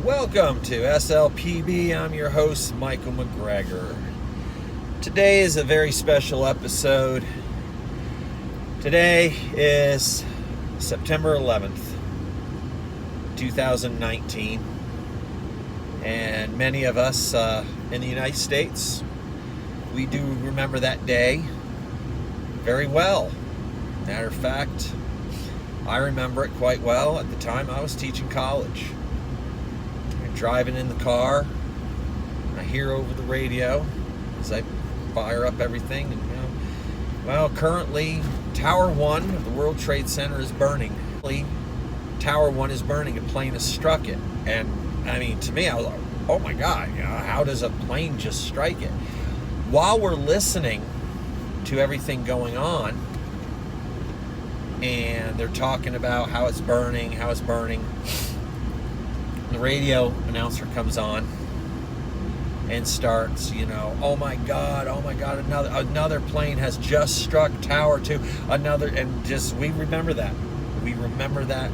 Welcome to SLPB. I'm your host, Michael McGregor. Today is a very special episode. Today is September 11th, 2019. And many of us in the United States, we do remember that day very well. Matter of fact, I remember it quite well. At the time, I was teaching college. Driving in the car, I hear over the radio as I fire up everything, and currently Tower 1 of the World Trade Center is burning. Tower 1 is burning. A plane has struck it, and I mean, to me, I was like, oh my God, how does a plane just strike it? While we're listening to everything going on, and they're talking about how it's burning, the radio announcer comes on and starts, oh my God, another plane has just struck Tower 2, we remember that. We remember that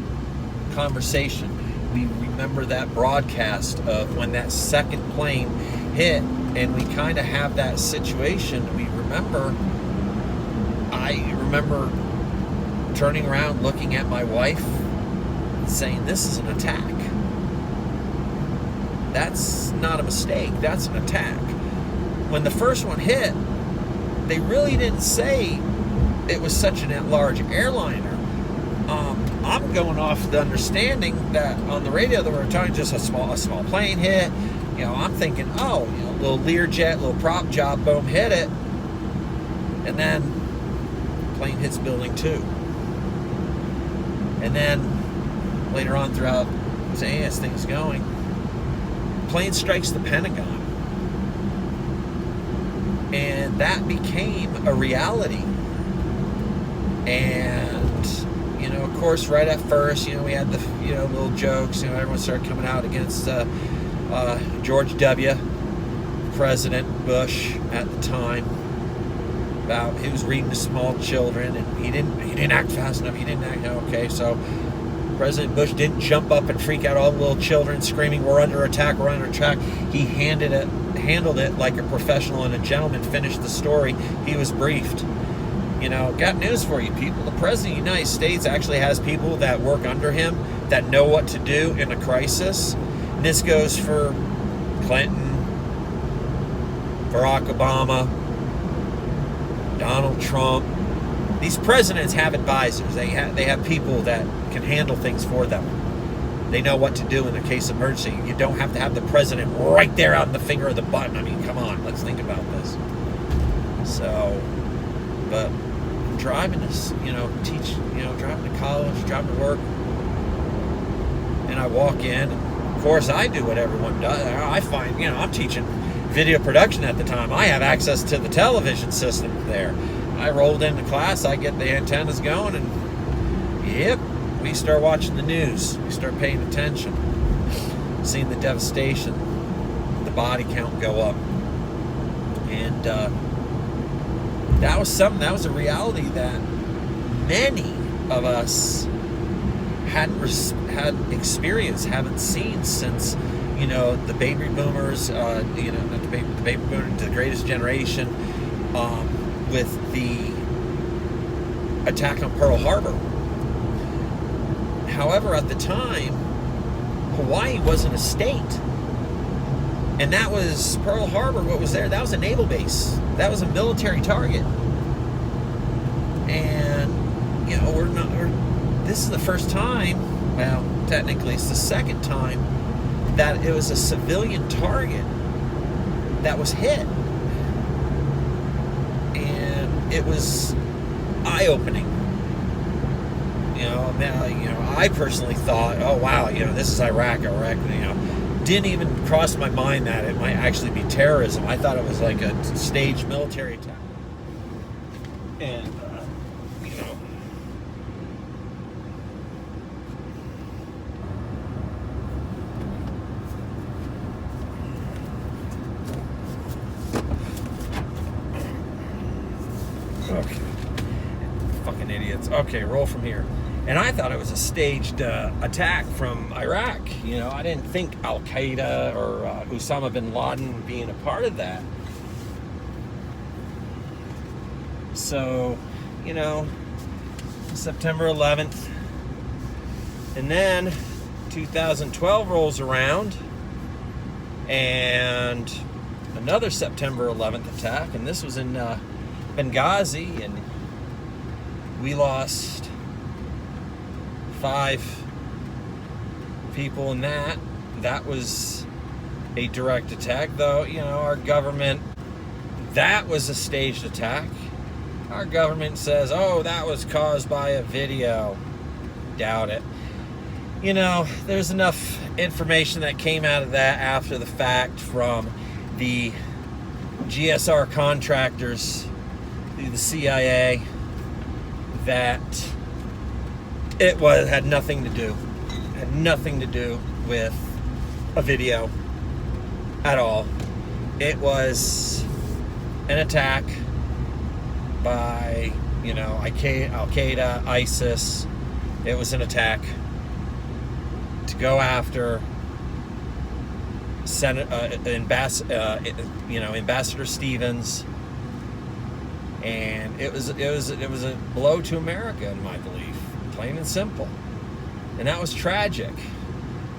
conversation. We remember that broadcast of when that second plane hit, and we kind of have that situation. I remember turning around, looking at my wife, and saying, this is an attack. That's not a mistake. That's an attack. When the first one hit, they really didn't say it was such a large airliner. I'm going off the understanding that on the radio they were talking just a small plane hit. I'm thinking, little Learjet, little prop job, boom, hit it, and then plane hits building 2, and then later on throughout, as things going, plane strikes the Pentagon, and that became a reality. And of course, right at first, we had the little jokes. Everyone started coming out against George W. President Bush at the time, about he was reading to small children, and he didn't act fast enough. Okay, so President Bush didn't jump up and freak out all the little children screaming, we're under attack. He handled it like a professional and a gentleman, finished the story. He was briefed. Got news for you people. The President of the United States actually has people that work under him that know what to do in a crisis. And this goes for Clinton, Barack Obama, Donald Trump. These presidents have advisors. They have people that can handle things for them. They know what to do in a case of emergency. You don't have to have the president right there on the finger of the button. I mean, come on, let's think about this. So, but I'm driving this, driving to college, driving to work, and I walk in. And of course, I do what everyone does. I find, I'm teaching video production at the time. I have access to the television system there. I rolled into class, I get the antennas going, and yep, we start watching the news. We start paying attention, seeing the devastation, the body count go up. And that was a reality that many of us hadn't experienced, haven't seen since, the baby boomers, the baby boomers, the greatest generation, with the attack on Pearl Harbor. However, at the time, Hawaii wasn't a state. And that was Pearl Harbor, what was there, that was a naval base. That was a military target. And, this is the first time, well, technically it's the second time, that it was a civilian target that was hit. It was eye-opening. I personally thought, oh wow, this is Iraq. Didn't even cross my mind that it might actually be terrorism. I thought it was like a staged military attack. And okay. Fucking idiots. Okay, roll from here. And I thought it was a staged attack from Iraq. You know, I didn't think Al-Qaeda or Osama bin Laden being a part of that. So, you know, September 11th. And then 2012 rolls around, and another September 11th attack, and this was in Benghazi, and we lost 5 people in that. That was a direct attack, though, you know, our government, that was a staged attack. Our government says, oh, that was caused by a video. Doubt it. You know, there's enough information that came out of that after the fact from the GSR contractors through the CIA that it had nothing to do with a video at all. It was an attack by, you know, Al-Qaeda, ISIS. It was an attack to go after Ambassador Stevens, and it was a blow to America, in my belief, plain and simple. And that was tragic.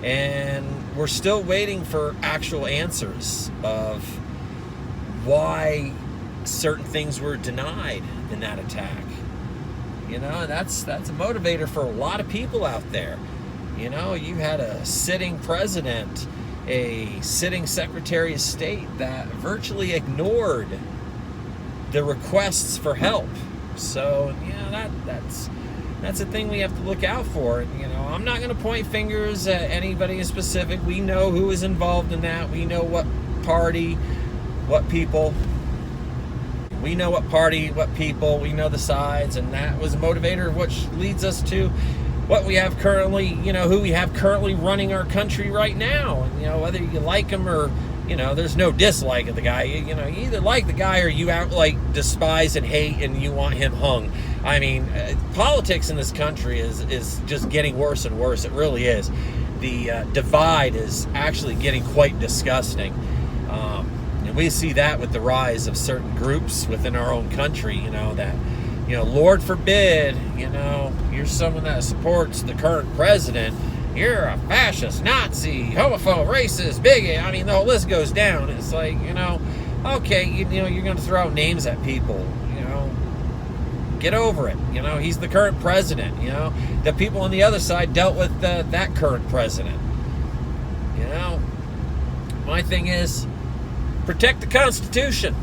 And we're still waiting for actual answers of why certain things were denied in that attack. You know, that's a motivator for a lot of people out there. You know, you had a sitting president, a sitting Secretary of State that virtually ignored the requests for help. So, you know, that's a thing we have to look out for. You know, I'm not going to point fingers at anybody in specific. We know who is involved in that. We know what party, what people. We know what party, what people. We know the sides, and that was a motivator, which leads us to what we have currently, you know, who we have currently running our country right now. And, you know, whether you like him or, you know, there's no dislike of the guy. You know, you either like the guy or you outright despise and hate and you want him hung. I mean, politics in this country is just getting worse and worse. It really is. The divide is actually getting quite disgusting. And we see that with the rise of certain groups within our own country, you know, that, you know, Lord forbid, you know, you're someone that supports the current president, you're a fascist, Nazi, homophobe, racist, bigot. I mean, the whole list goes down. It's like, you know, okay, you know, you're going to throw out names at people, you know, get over it. You know, he's the current president, you know. The people on the other side dealt with that current president. You know, my thing is, protect the Constitution.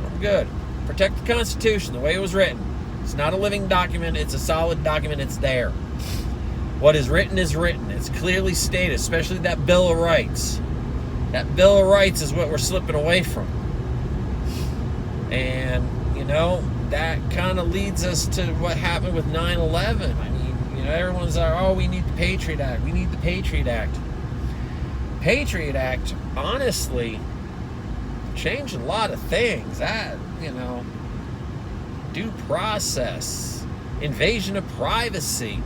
I'm good. Protect the Constitution the way it was written. It's not a living document. It's a solid document. It's there. What is written is written. It's clearly stated, especially that Bill of Rights. That Bill of Rights is what we're slipping away from. And, you know, that kind of leads us to what happened with 9/11. I mean, you know, everyone's like, oh, we need the Patriot Act. We need the Patriot Act. Patriot Act, honestly, changed a lot of things. That, you know, due process, invasion of privacy.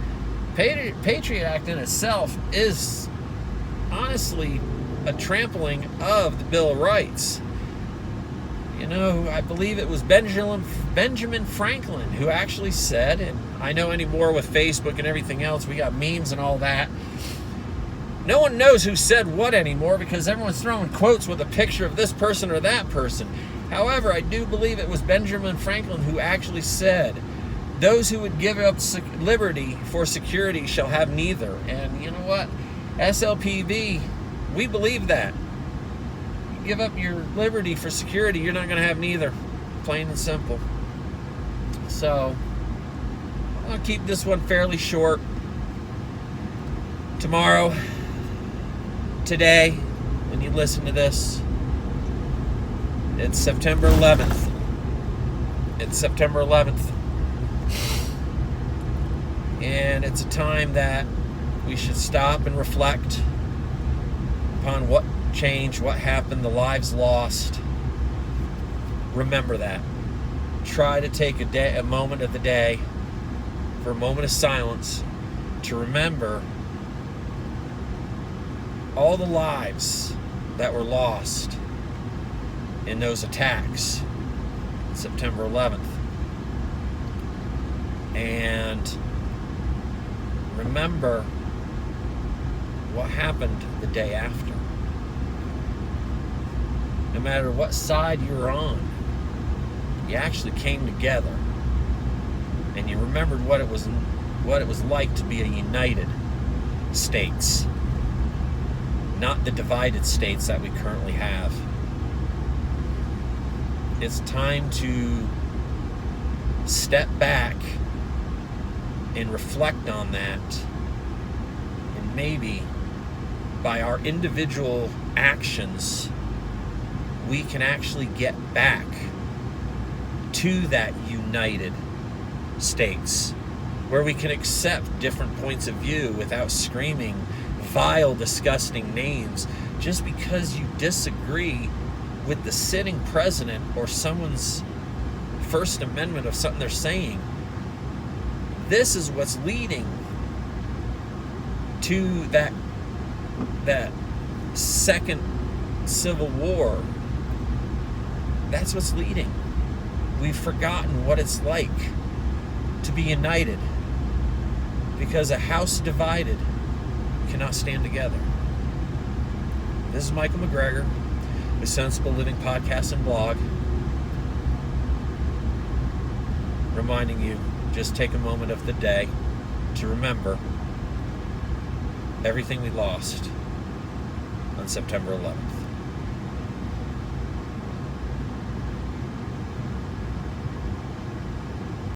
Patriot Act in itself is honestly a trampling of the Bill of Rights. You know, I believe it was Benjamin Franklin who actually said, and I know anymore with Facebook and everything else, we got memes and all that. No one knows who said what anymore because everyone's throwing quotes with a picture of this person or that person. However, I do believe it was Benjamin Franklin who actually said, those who would give up liberty for security shall have neither. And you know what? SLPV, we believe that. You give up your liberty for security, you're not going to have neither. Plain and simple. So, I'll keep this one fairly short. Tomorrow, today, when you listen to this, it's September 11th. It's September 11th. And it's a time that we should stop and reflect upon what changed, what happened, the lives lost. Remember that. Try to take a moment of the day for a moment of silence to remember all the lives that were lost in those attacks on September 11th. And remember what happened the day after. No matter what side you were on, you actually came together and you remembered what it was like to be a united states, not the divided states that we currently have. It's time to step back and reflect on that, and maybe by our individual actions we can actually get back to that united states where we can accept different points of view without screaming vile, disgusting names just because you disagree with the sitting president or someone's First Amendment of something they're saying. This is what's leading to that second Civil War. That's what's leading. We've forgotten what it's like to be united, because a house divided cannot stand together. This is Michael McGregor with Sensible Living Podcast and Blog, reminding you, just take a moment of the day to remember everything we lost on September 11th.